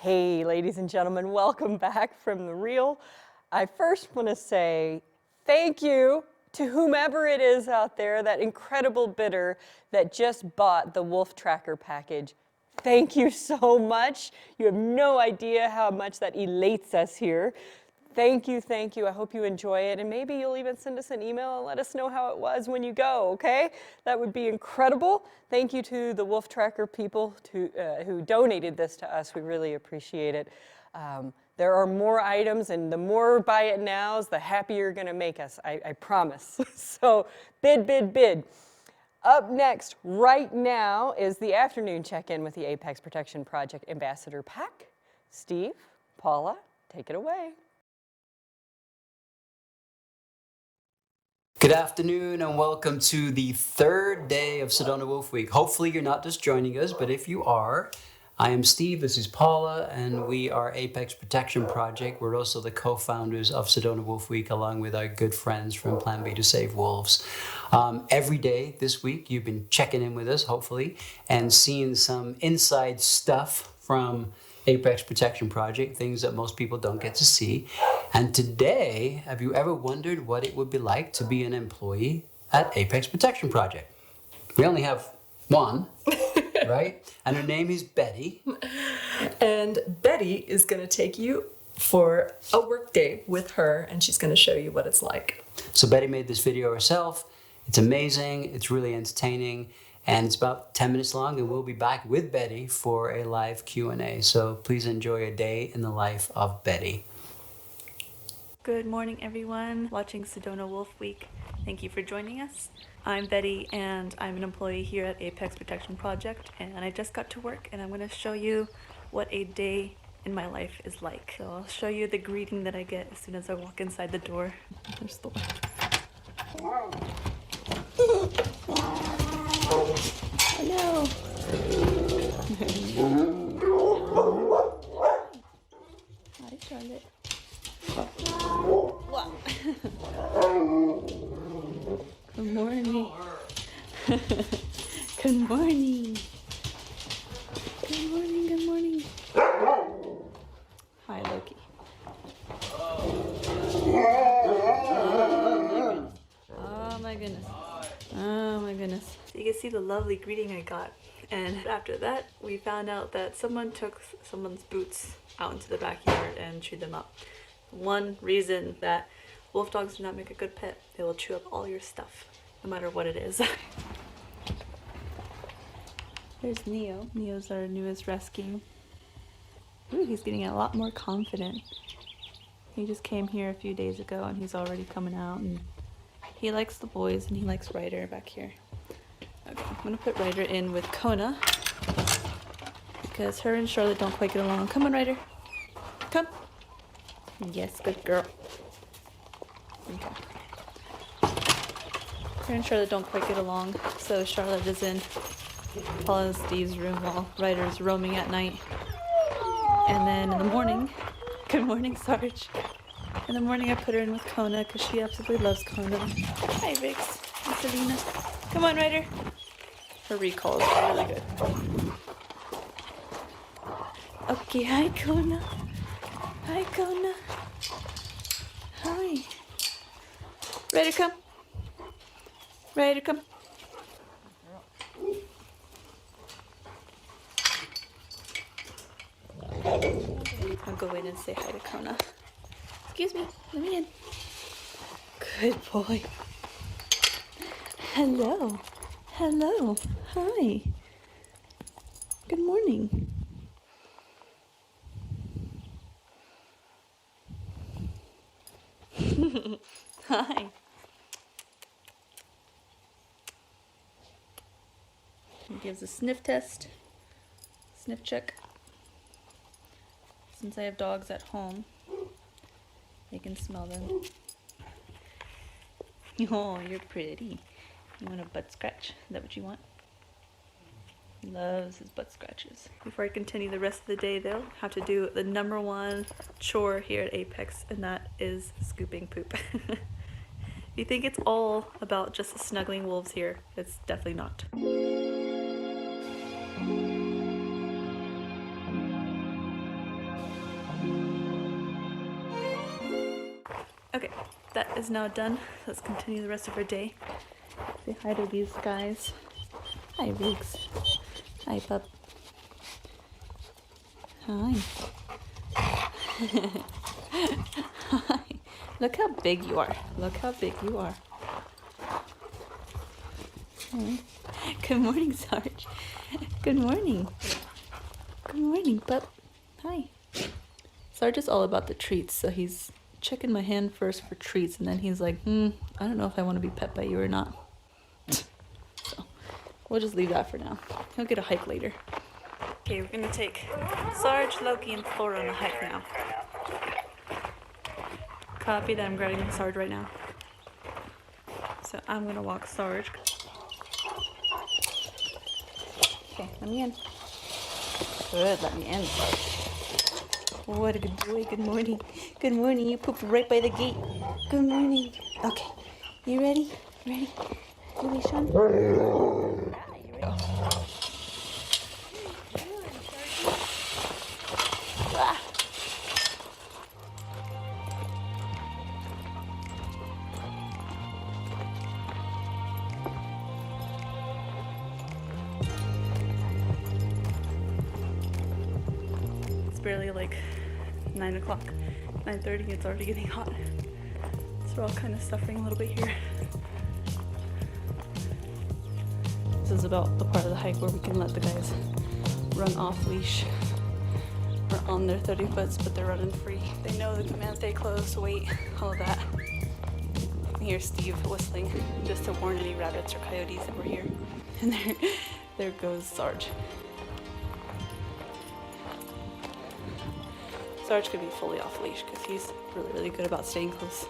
Hey, ladies and gentlemen, welcome back from the reel. I first want to say thank you to whomever it is out there, that incredible bidder that just bought the Wolf Tracker package. Thank you so much. You have no idea how much that elates us here. Thank you, thank you. I hope you enjoy it, and maybe you'll even send us an email and let us know how it was when you go, okay? That would be incredible. Thank you to the Wolf Tracker people who donated this to us. We really appreciate it. There are more items, and the more buy it nows, the happier you're gonna make us, I promise. So bid, bid, bid. Up next, right now, is the afternoon check-in with the Apex Protection Project Ambassador Pack. Steve, Paula, take it away. Good afternoon and welcome to the third day of Sedona Wolf Week. Hopefully you're not just joining us, but if you are, I am Steve, this is Paula, and we are Apex Protection Project. We're also the co-founders of Sedona Wolf Week along with our good friends from Plan B to Save Wolves. Every day this week you've been checking in with us, hopefully, and seeing some inside stuff from Apex Protection Project, things that most people don't get to see. And today, have you ever wondered what it would be like to be an employee at Apex Protection Project? We only have one, right? And her name is Bette. And Bette is going to take you for a work day with her, and she's going to show you what it's like. So Bette made this video herself. It's amazing. It's really entertaining. And it's about 10 minutes long, and we'll be back with Bette for a live Q&A. So please enjoy a day in the life of Bette. Good morning, everyone watching Sedona Wolf Week. Thank you for joining us. I'm Bette, and I'm an employee here at Apex Protection Project, and I just got to work, and I'm going to show you what a day in my life is like. So I'll show you the greeting that I get as soon as I walk inside the door. There's the one. Hello. Hi, Charlotte. Wow. Good morning. Good morning. Good morning, good morning. Hi, Loki. Oh my goodness. Oh my goodness. So you can see the lovely greeting I got. And after that, we found out that someone took someone's boots out into the backyard and chewed them up. One reason that wolf dogs do not make a good pet, they will chew up all your stuff, no matter what it is. There's Neo. Neo's our newest rescue. Ooh, he's getting a lot more confident. He just came here a few days ago and he's already coming out, and he likes the boys and he likes Ryder back here. Okay, I'm gonna put Ryder in with Kona because her and Charlotte don't quite get along. Come on, Ryder. Come. Yes, good girl. Okay. Her and Charlotte don't quite get along, so Charlotte is in Paula and Steve's room while Ryder is roaming at night. And then in the morning, good morning, Sarge. In the morning I put her in with Kona because she absolutely loves Kona. Hi, Riggs and Selena. Come on, Ryder. Her recall is really good. Okay, hi, Kona. Hi, Kona. Hi. Ryder, come. Ryder, come. I'll go in and say hi to Kona. Excuse me, let me in. Good boy. Hello. Hello. Hi. Good morning. Hi. He gives a sniff test. Sniff check. Since I have dogs at home, they can smell them. Oh, you're pretty. You want a butt scratch? Is that what you want? He loves his butt scratches. Before I continue the rest of the day, they'll have to do the #1 chore here at Apex, and that is scooping poop. You think it's all about just snuggling wolves here. It's definitely not. is now done. Let's continue the rest of our day. Say hi to these guys. Hi, Riggs. Hi, pup. Hi. Hi. Look how big you are. Look how big you are. Hi. Good morning, Sarge. Good morning. Good morning, pup. Hi. Sarge is all about the treats, so he's checking my hand first for treats, and then he's like, I don't know if I want to be pet by you or not. So we'll just leave that for now. He'll get a hike later. Okay, we're gonna take Sarge, Loki, and Thor on a hike now. Copy that. I'm grabbing Sarge right now. So I'm gonna walk Sarge. Okay, let me in. Good, let me in. What a good boy. Good morning. Good morning. You pooped right by the gate. Good morning. Okay. You ready? Ready? Ready, Sean? Yeah, you ready? Ah. It's barely like 9 o'clock, 9:30. It's already getting hot. So we're all kind of suffering a little bit here. This is about the part of the hike where we can let the guys run off leash. We're on their 30 foots, but they're running free. They know the command, stay close, wait, all of that. You can hear Steve whistling just to warn any rabbits or coyotes that we're here. And there goes Sarge. Sarge could be fully off leash because he's really, really good about staying close.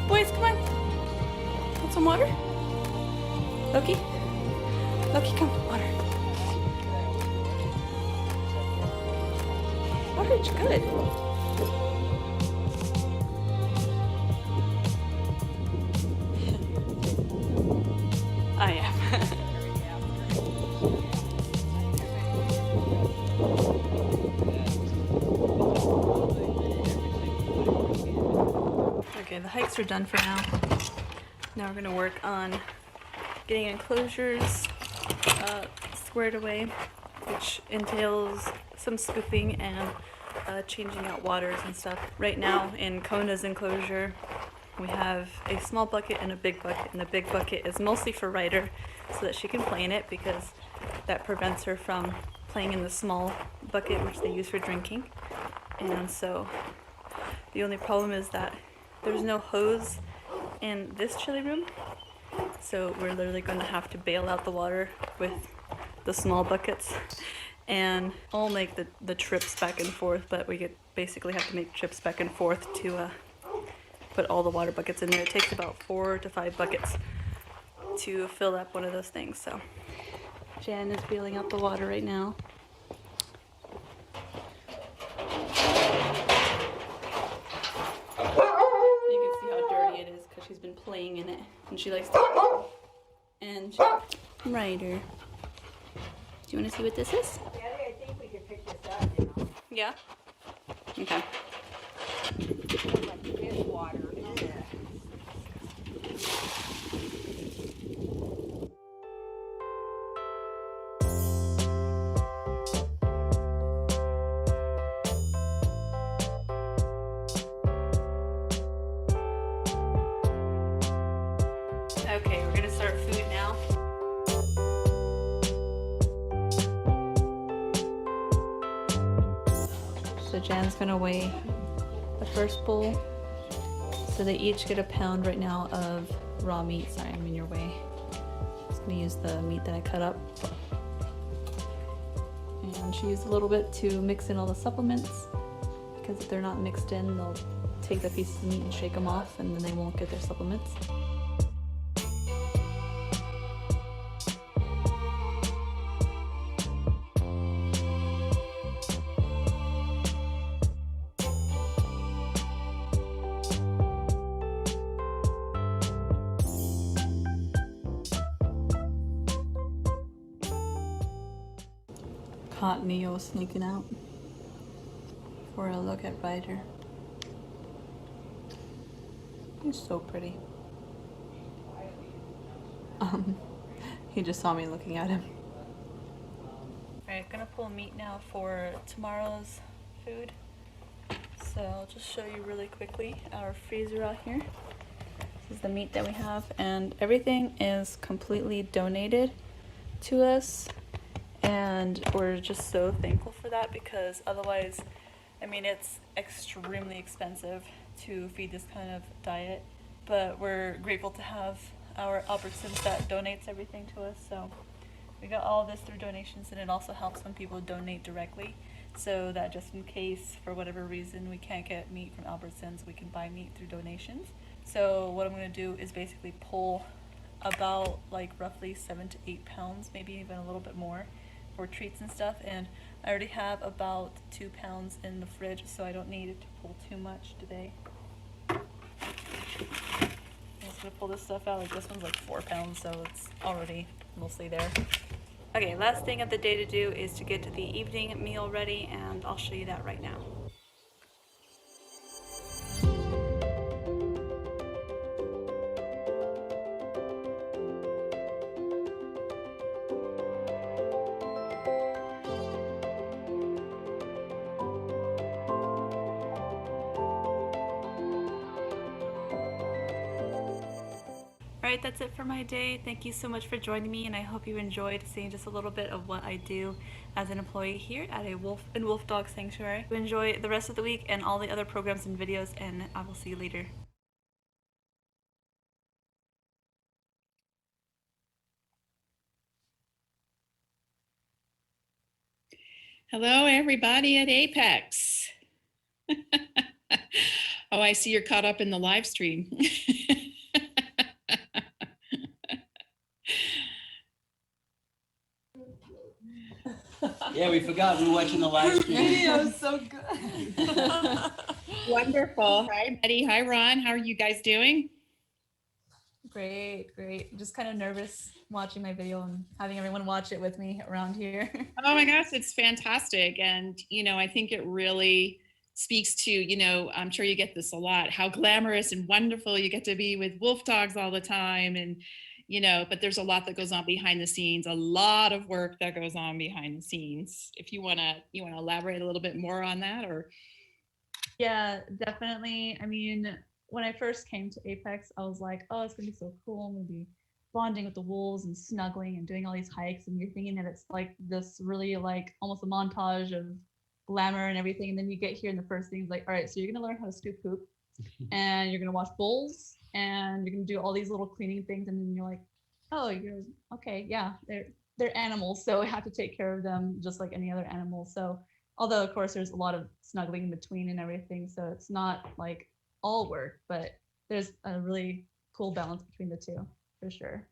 Boys, come on. Want some water? Loki? Loki, come. Water. Sarge, good. I am. Okay, the hikes are done for now. Now we're gonna work on getting enclosures squared away, which entails some scooping and changing out waters and stuff. Right now in Kona's enclosure, we have a small bucket and a big bucket, and the big bucket is mostly for Ryder so that she can play in it, because that prevents her from playing in the small bucket which they use for drinking. And so the only problem is that there's no hose in this chili room, so we're literally going to have to bail out the water with the small buckets, and I'll make the trips back and forth, but we basically have to make trips back and forth to put all the water buckets in there. It takes about 4 to 5 buckets to fill up one of those things. So Jan is bailing out the water right now. You can see how dirty it is because she's been playing in it, and she likes to. And Ryder, do you want to see what this is? Daddy, I think we could pick this up now. Yeah. Okay. Like dishwater. Okay, we're gonna start food now. So Jan's gonna weigh the first bowl. So they each get a pound right now of raw meat. Sorry, I'm in your way. Just gonna use the meat that I cut up. And she used a little bit to mix in all the supplements, because if they're not mixed in, they'll take the pieces of meat and shake them off, and then they won't get their supplements. Caught Neo sneaking out for a look at Ryder. He's so pretty. He just saw me looking at him. Alright, gonna pull meat now for tomorrow's food. So I'll just show you really quickly our freezer out here. This is the meat that we have, and everything is completely donated to us. And we're just so thankful for that, because otherwise, I mean, it's extremely expensive to feed this kind of diet. But we're grateful to have our Albertsons that donates everything to us. So we got all this through donations, and it also helps when people donate directly, so that just in case, for whatever reason, we can't get meat from Albertsons, we can buy meat through donations. So what I'm going to do is basically pull about like roughly 7 to 8 pounds, maybe even a little bit more, for treats and stuff. And I already have about 2 pounds in the fridge, so I don't need to pull too much today. I'm just going to pull this stuff out. Like, this one's like 4 pounds, so it's already mostly there. Okay, last thing of the day to do is to get the evening meal ready, and I'll show you that right now. Alright, that's it for my day. Thank you so much for joining me, and I hope you enjoyed seeing just a little bit of what I do as an employee here at a wolf and wolf dog sanctuary. Enjoy the rest of the week and all the other programs and videos, and I will see you later. Hello, everybody at Apex. Oh, I see you're caught up in the live stream. Yeah, we forgot. We were watching the live stream. Video is so good. Wonderful. Hi, Betty. Hi, Ron. How are you guys doing? Great, great. Just kind of nervous watching my video and having everyone watch it with me around here. Oh my gosh, it's fantastic. And, I think it really speaks to, I'm sure you get this a lot, how glamorous and wonderful you get to be with wolf dogs all the time. And, but there's a lot that goes on behind the scenes, a lot of work that goes on behind the scenes. If you want to elaborate a little bit more on that, or. Yeah, definitely. I mean, when I first came to Apex, I was like, oh, it's gonna be so cool. I'm gonna be bonding with the wolves and snuggling and doing all these hikes, and you're thinking that it's like this really like almost a montage of glamour and everything. And then you get here and the first thing is like, all right, so you're gonna learn how to scoop poop, and you're gonna wash bowls, and you're gonna do all these little cleaning things, and then you're like, oh, you're okay, yeah, they're animals, so I have to take care of them just like any other animal. So although of course there's a lot of snuggling in between and everything, so it's not like all work, but there's a really cool balance between the two, for sure.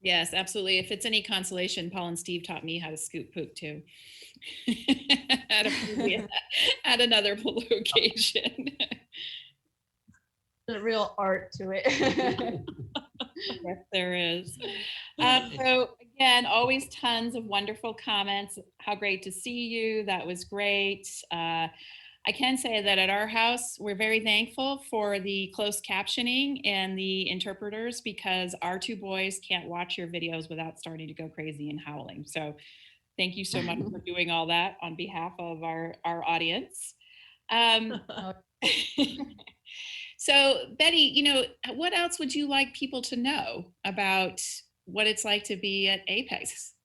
Yes, absolutely. If it's any consolation, Paul and Steve taught me how to scoop poop too. at another location. There's a real art to it. Yes, there is. So again, always tons of wonderful comments. How great to see you. That was great. I can say that at our house, we're very thankful for the closed captioning and the interpreters, because our 2 boys can't watch your videos without starting to go crazy and howling. So thank you so much for doing all that on behalf of our audience. So Betty, what else would you like people to know about what it's like to be at Apex?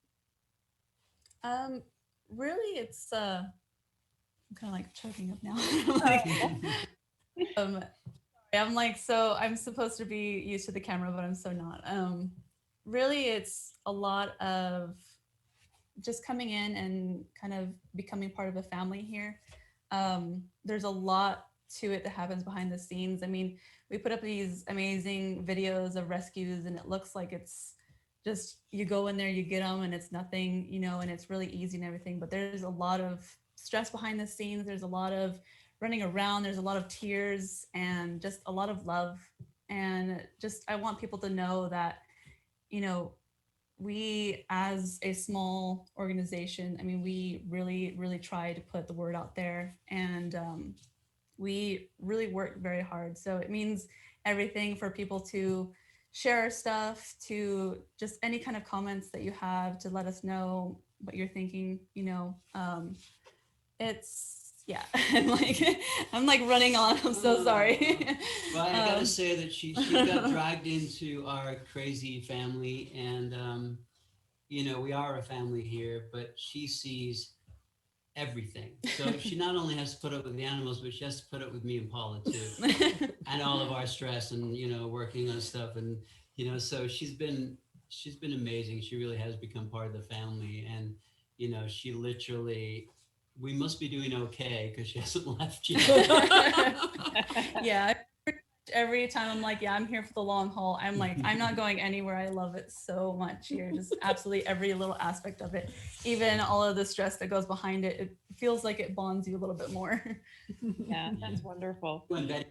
Really, it's I'm kind of like choking up now. I'm like, so I'm supposed to be used to the camera, but I'm so not. Really, it's a lot of just coming in and kind of becoming part of a family here. There's a lot to it that happens behind the scenes. I mean, we put up these amazing videos of rescues, and it looks like it's just, you go in there, you get them, and it's nothing, and it's really easy and everything. But there's a lot of stress behind the scenes. There's a lot of running around. There's a lot of tears and just a lot of love. And just, I want people to know that, we, as a small organization, I mean, we really try to put the word out there, and we really work very hard. So it means everything for people to share our stuff, to just any kind of comments that you have, to let us know what you're thinking. It's yeah. I'm like running on. I'm so sorry. Well, I gotta say that she got dragged into our crazy family, and we are a family here, but she sees everything. So she not only has to put up with the animals, but she has to put up with me and Paula too, and all of our stress and working on stuff, and so she's been amazing. She really has become part of the family, and she literally. We must be doing okay because she hasn't left yet. Yeah. Every time I'm like, yeah, I'm here for the long haul. I'm like, I'm not going anywhere. I love it so much here. Just absolutely every little aspect of it. Even all of the stress that goes behind it. It feels like it bonds you a little bit more. Yeah, that's wonderful. When Bette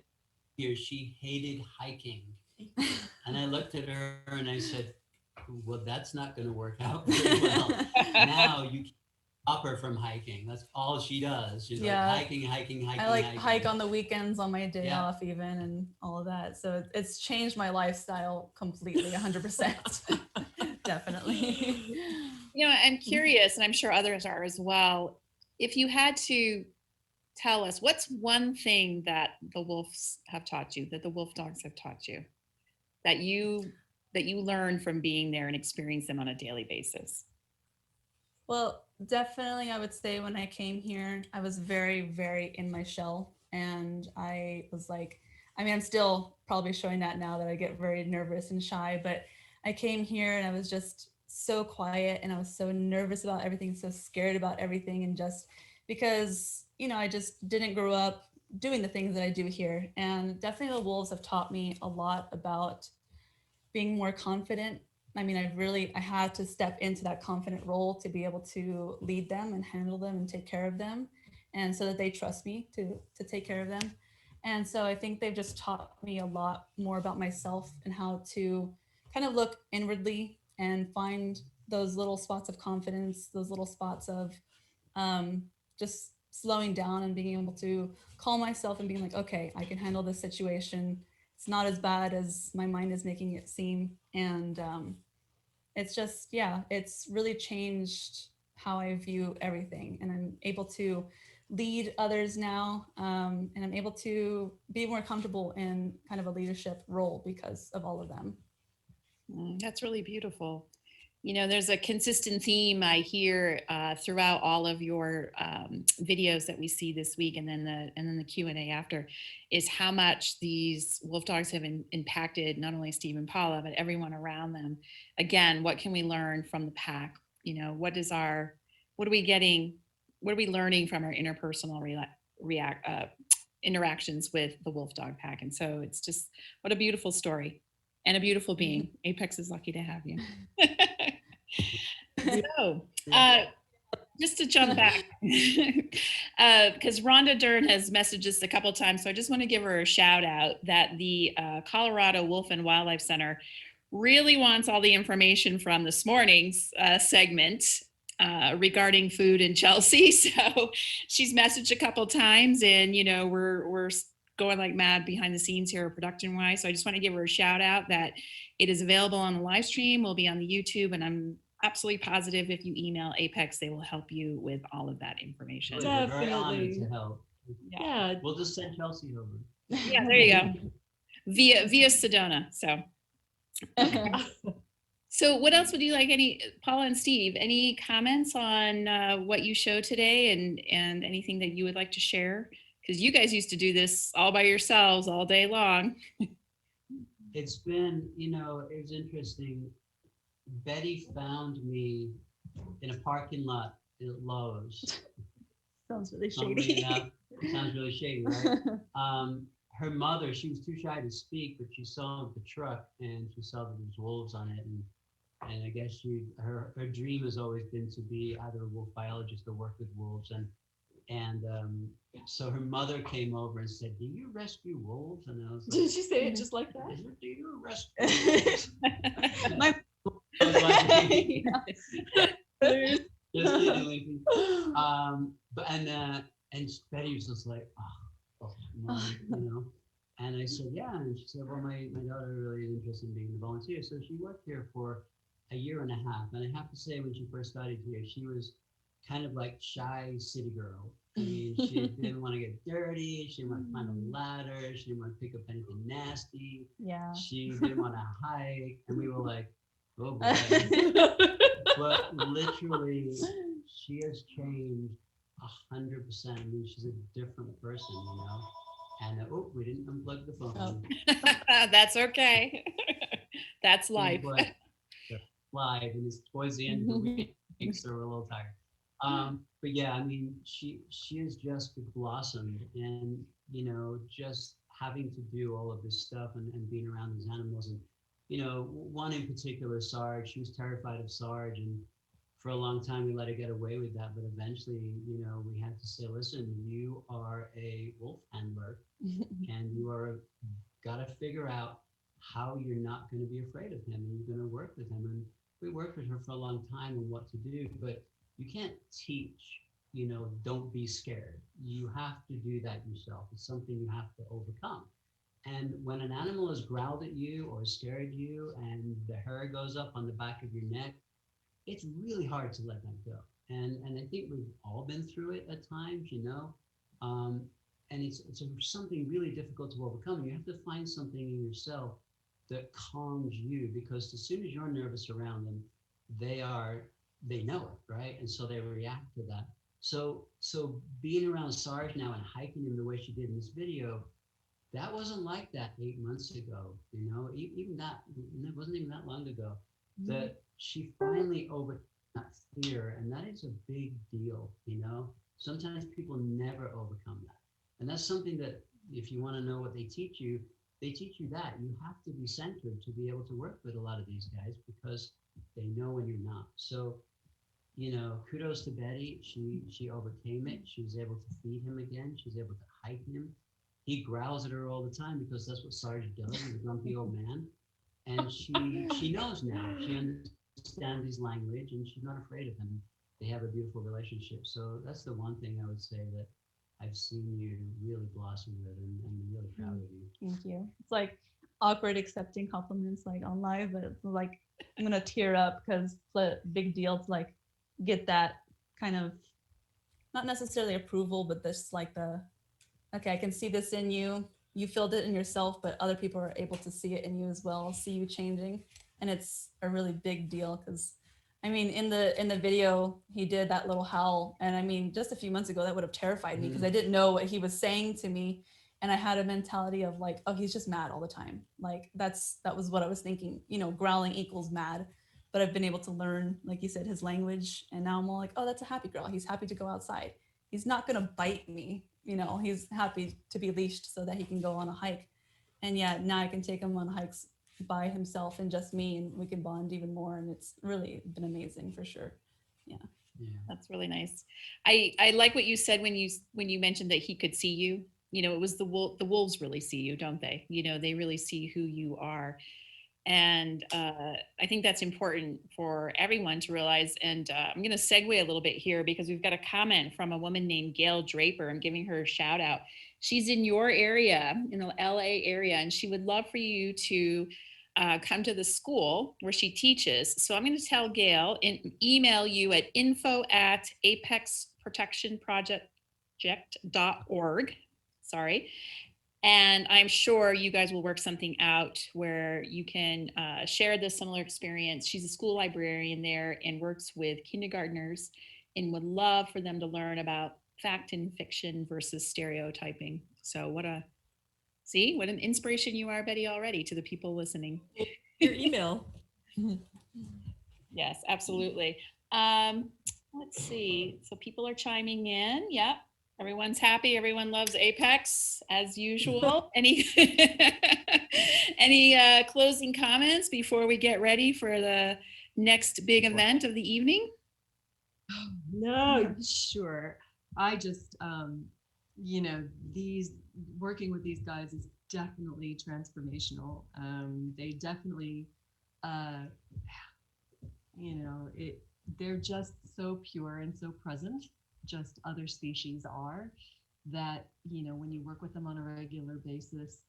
here, she hated hiking. And I looked at her and I said, well, that's not going to work out very well. Now you can stop her from hiking. That's all she does. She's like hiking. I like hike on the weekends on my day off even, and all of that. So it's changed my lifestyle completely, 100%. Definitely. I'm curious, and I'm sure others are as well. If you had to tell us, what's one thing that the wolves have taught you, that the wolf dogs have taught you, that you learn from being there and experience them on a daily basis? Well, definitely, I would say when I came here, I was very, very in my shell. And I was like, I mean, I'm still probably showing that now, that I get very nervous and shy, but I came here and I was just so quiet, and I was so nervous about everything, so scared about everything. And just because, I just didn't grow up doing the things that I do here. And definitely the wolves have taught me a lot about being more confident. I mean, I had to step into that confident role to be able to lead them and handle them and take care of them, and so that they trust me to take care of them. And so I think they've just taught me a lot more about myself and how to kind of look inwardly and find those little spots of confidence, those little spots of just slowing down and being able to calm myself and being like, okay, I can handle this situation. It's not as bad as my mind is making it seem. And it's just, it's really changed how I view everything. And I'm able to lead others now. And I'm able to be more comfortable in kind of a leadership role because of all of them. That's really beautiful. There's a consistent theme I hear throughout all of your videos that we see this week, and then the Q&A after, is how much these wolf dogs have impacted not only Steve and Paula, but everyone around them. Again, what can we learn from the pack? What are we learning from our interpersonal interactions with the wolf dog pack? And so it's just, what a beautiful story. And a beautiful being. Apex is lucky to have you. So, just to jump back, because Rhonda Dern has messaged us a couple of times, so I just want to give her a shout out that the Colorado Wolf and Wildlife Center really wants all the information from this morning's segment regarding food in Chelsea. So she's messaged a couple of times, and we're going like mad behind the scenes here production wise. So I just want to give her a shout out that it is available on the live stream, will be on the YouTube, and I'm absolutely positive if you email Apex, they will help you with all of that information. We're very honored to help. Yeah. We'll just send Chelsea over. Yeah, there you go. Via Sedona. So okay. So what else would you like, Paula and Steve, any comments on what you showed today, and anything that you would like to share? Because you guys used to do this all by yourselves all day long. It's been, it was interesting. Bette found me in a parking lot at Lowe's. Sounds really shady. Sounds really shady, right? Her mother, she was too shy to speak, but she saw the truck and she saw that there was wolves on it. And I guess her dream has always been to be either a wolf biologist or work with wolves. And so her mother came over and said, "Do you rescue wolves?" And I was like, "Did she say it just like that? Do you rescue wolves?" My I was watching. Please. Just kidding, Lacey. But and Betty was just like, oh, Mom, you know. And I said, yeah. And she said, well, my daughter really is interested in being a volunteer. So she worked here for a year and a half. And I have to say, when she first started here, she was kind of like shy city girl. I mean, she didn't want to get dirty. She didn't want to climb a ladder. She didn't want to pick up anything nasty. Yeah. She didn't want to hike. And we were like, oh boy. But literally, she has changed 100%. I mean, she's a different person, you know. And we didn't unplug the phone. That's okay. That's life. Live, and it's towards the end of the week, so we're a little tired. But yeah, I mean, she has just blossomed, and you know, just having to do all of this stuff and being around these animals, and you know, one in particular, Sarge, she was terrified of Sarge, and for a long time we let her get away with that, but eventually, you know, we had to say, listen, you are a wolf handler, and you are got to figure out how you're not going to be afraid of him, and you're going to work with him. And we worked with her for a long time on what to do, but you can't teach, you know, don't be scared. You have to do that yourself. It's something you have to overcome. And when an animal has growled at you or scared you and the hair goes up on the back of your neck, it's really hard to let that go. And I think we've all been through it at times, you know. And it's something really difficult to overcome. You have to find something in yourself that calms you, because as soon as you're nervous around them, they know it, right? And so they react to that. So being around Sarge now and hiking him the way she did in this video, that wasn't like that 8 months ago, you know. Even that, it wasn't even that long ago that she finally overcame that fear, and that is a big deal, you know. Sometimes people never overcome that, and that's something that, if you want to know what they teach you that you have to be centered to be able to work with a lot of these guys, because they know when you're not. So, you know, kudos to Betty. She overcame it. She was able to feed him again. She was able to hike him. He growls at her all the time because that's what Sarge does. He's a grumpy old man. And she knows now. She understands his language, and she's not afraid of him. They have a beautiful relationship. So that's the one thing I would say that I've seen you really blossom with, and I'm really proud of you. Thank you. It's like awkward accepting compliments like on live, but it's like I'm gonna tear up because it's a big deal to like get that kind of, not necessarily approval, but this like okay, I can see this in you. You filled it in yourself, but other people are able to see it in you as well, see you changing. And it's a really big deal, because I mean, in the video, he did that little howl. And I mean, just a few months ago, that would have terrified me because I didn't know what he was saying to me. And I had a mentality of like, oh, he's just mad all the time. Like that was what I was thinking, you know, growling equals mad. But I've been able to learn, like you said, his language. And now I'm all like, oh, that's a happy girl. He's happy to go outside. He's not going to bite me. You know, he's happy to be leashed so that he can go on a hike. And yeah, now I can take him on hikes by himself and just me, and we can bond even more. And it's really been amazing for sure. Yeah. That's really nice. I like what you said when you mentioned that he could see you. You know, it was the wolves really see you, don't they? You know, they really see who you are. And I think that's important for everyone to realize. And I'm going to segue a little bit here because we've got a comment from a woman named Gail Draper. I'm giving her a shout out. She's in your area, in the LA area, and she would love for you to come to the school where she teaches. So I'm going to tell Gail and email you at info@apexprotectionproject.org. Sorry. And I'm sure you guys will work something out where you can share this similar experience. She's a school librarian there and works with kindergartners, and would love for them to learn about fact and fiction versus stereotyping. So what an inspiration you are, Betty, already to the people listening. Your email. Yes, absolutely. Let's see. So people are chiming in. Yep. Everyone's happy. Everyone loves Apex as usual. Any closing comments before we get ready for the next big event of the evening? No, sure. I just, you know, working with these guys is definitely transformational. They definitely, they're just so pure and so present, just other species are, that, when you work with them on a regular basis,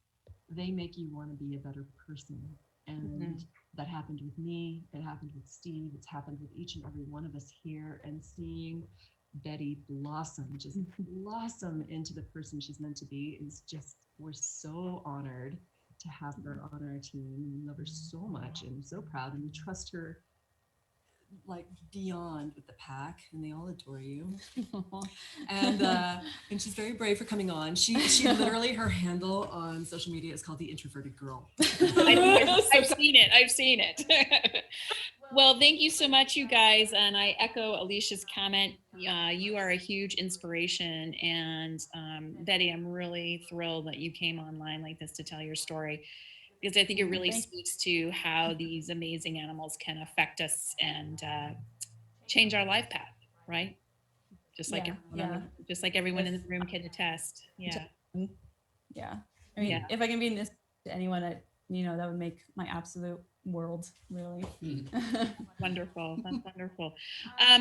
they make you want to be a better person. And that happened with me, it happened with Steve, it's happened with each and every one of us here. And seeing Bette just blossom into the person she's meant to be is just, we're so honored to have her on our team. We love her so much and so proud, and we trust her like beyond with the pack, and they all adore you. And she's very brave for coming on. She literally, her handle on social media is called the Introverted Girl. I've seen it. Well, thank you so much, you guys. And I echo Alicia's comment. You are a huge inspiration. And Bette, I'm really thrilled that you came online like this to tell your story, because I think it really speaks to how these amazing animals can affect us and change our life path, right? Just like everyone in the room can attest. Yeah. Yeah. I mean, if I can be in this to anyone, that would make my absolute world, really. Wonderful. That's wonderful.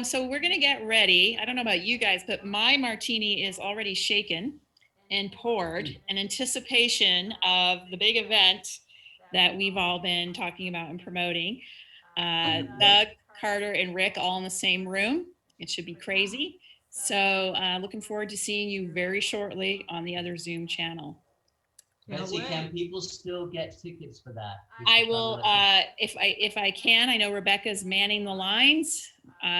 So we're going to get ready. I don't know about you guys, but my martini is already shaken and poured in anticipation of the big event that we've all been talking about and promoting. Doug, Carter, and Rick all in the same room. It should be crazy. So looking forward to seeing you very shortly on the other Zoom channel. Betsy, can people still get tickets for that? I will, if I can. I know Rebecca's manning the lines,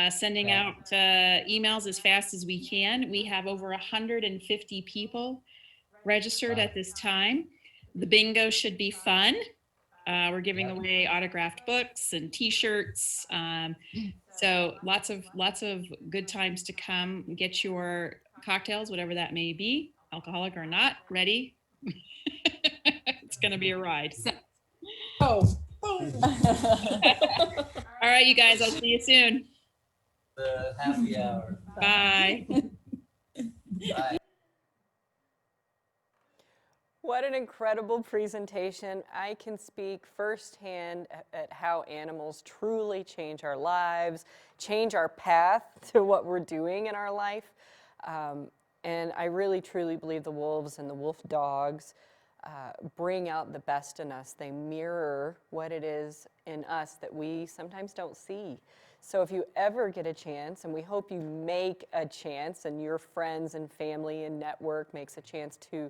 sending out emails as fast as we can. We have over 150 people registered at this time. The bingo should be fun. We're giving away autographed books and T-shirts. So lots of good times to come. Get your cocktails, whatever that may be, alcoholic or not, ready. It's going to be a ride. Oh. All right, you guys, I'll see you soon. The happy hour. Bye. Bye. What an incredible presentation. I can speak firsthand at how animals truly change our lives, change our path to what we're doing in our life. And I really, truly believe the wolves and the wolf dogs bring out the best in us. They mirror what it is in us that we sometimes don't see. So if you ever get a chance, and we hope you make a chance, and your friends and family and network makes a chance to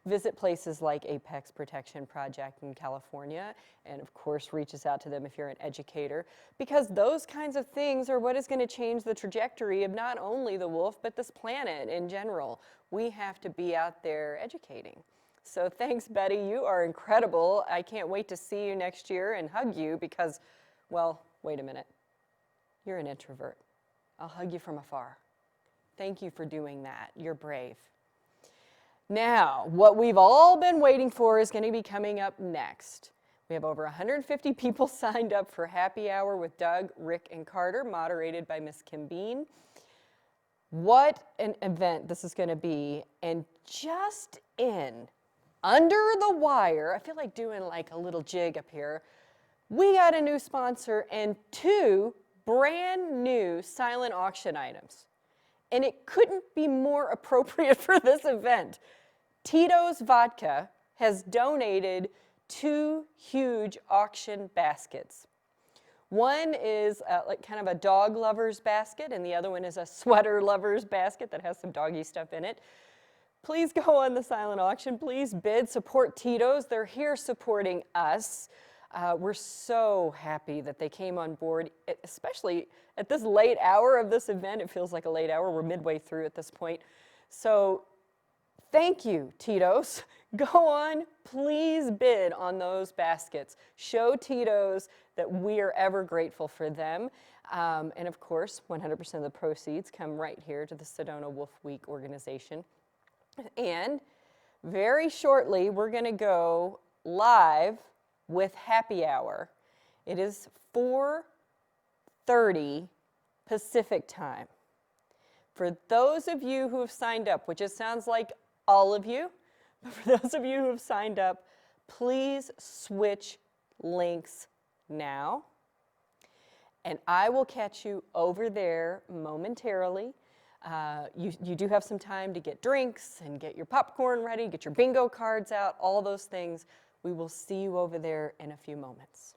visit places like Apex Protection Project in California, and of course reaches out to them if you're an educator, because those kinds of things are what is going to change the trajectory of not only the wolf, but this planet in general. We have to be out there educating. So thanks, Bette. You are incredible. I can't wait to see you next year and hug you because, well, wait a minute. You're an introvert. I'll hug you from afar. Thank you for doing that. You're brave. Now, what we've all been waiting for is going to be coming up next. We have over 150 people signed up for Happy Hour with Doug, Rick, and Carter, moderated by Miss Kim Bean. What an event this is going to be. And just in, under the wire, I feel like doing like a little jig up here, we got a new sponsor and 2 brand new silent auction items. And it couldn't be more appropriate for this event. Tito's Vodka has donated 2 huge auction baskets. One is like kind of a dog lover's basket, and the other one is a sweater lover's basket that has some doggy stuff in it. Please go on the silent auction. Please bid, support Tito's. They're here supporting us. We're so happy that they came on board, especially at this late hour of this event. It feels like a late hour. We're midway through at this point. So thank you, Tito's. Go on, please bid on those baskets. Show Tito's that we are ever grateful for them. And of course, 100% of the proceeds come right here to the Sedona Wolf Week organization. And very shortly, we're going to go live with Happy Hour. It is 4:30 Pacific time. For those of you who have signed up, which it sounds like all of you, but for those of you who have signed up, please switch links now. and I will catch you over there momentarily. You do have some time to get drinks and get your popcorn ready, get your bingo cards out, all those things. We will see you over there in a few moments.